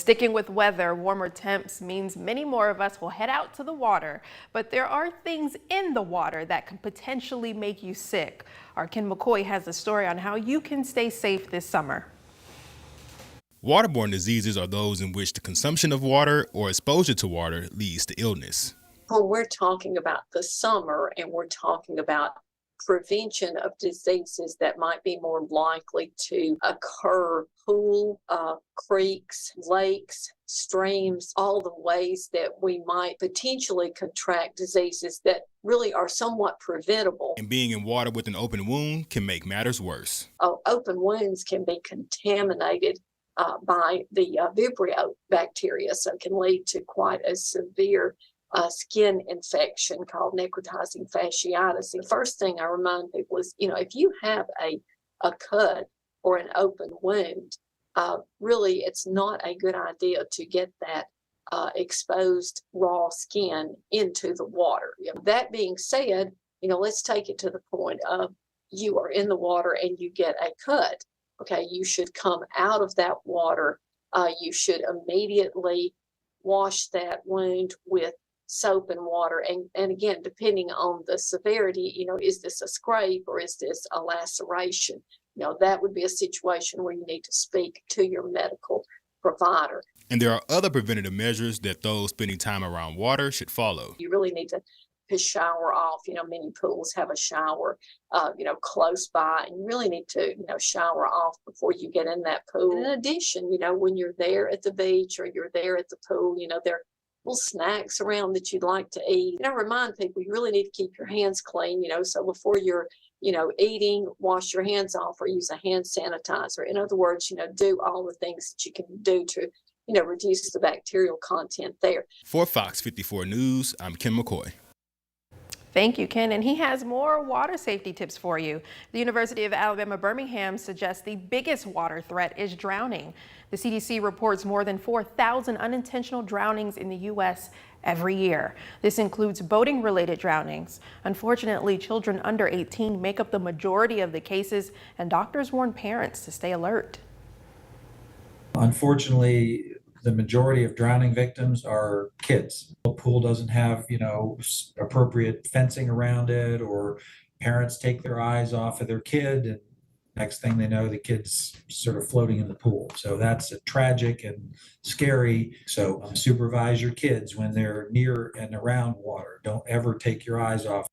Sticking with weather, warmer temps means many more of us will head out to the water, but there are things in the water that can potentially make you sick. Our Ken McCoy has a story on how you can stay safe this summer. Waterborne diseases are those in which the consumption of water or exposure to water leads to illness. When we're talking about the summer and we're talking about prevention of diseases that might be more likely to occur, creeks, lakes, streams, all the ways that we might potentially contract diseases that really are somewhat preventable. And being in water with an open wound can make matters worse. Open wounds can be contaminated by the Vibrio bacteria, so it can lead to quite a severe skin infection called necrotizing fasciitis. The first thing I remind people is, if you have a cut or an open wound, really it's not a good idea to get that exposed raw skin into the water. That being said, let's take it to the point of you are in the water and you get a cut. Okay, you should come out of that water. You should immediately wash that wound with soap and water. And again, depending on the severity, is this a scrape or is this a laceration? That would be a situation where you need to speak to your medical provider. And there are other preventative measures that those spending time around water should follow. You really need to shower off. Many pools have a shower, close by, and you really need to, shower off before you get in that pool. And in addition, when you're there at the beach or you're there at the pool, there are little snacks around that you'd like to eat. Remind people you really need to keep your hands clean, so before you're, eating, wash your hands off or use a hand sanitizer. In other words, do all the things that you can do to, reduce the bacterial content there. For Fox 54 News, I'm Ken McCoy. Thank you, Ken. And he has more water safety tips for you. The University of Alabama Birmingham suggests the biggest water threat is drowning. The CDC reports more than 4,000 unintentional drownings in the U.S. every year. This includes boating-related drownings. Unfortunately, children under 18 make up the majority of the cases, and doctors warn parents to stay alert. Unfortunately, the majority of drowning victims are kids. The pool doesn't have, appropriate fencing around it, or parents take their eyes off of their kid, and next thing they know, the kid's sort of floating in the pool. So that's tragic and scary. So supervise your kids when they're near and around water. Don't ever take your eyes off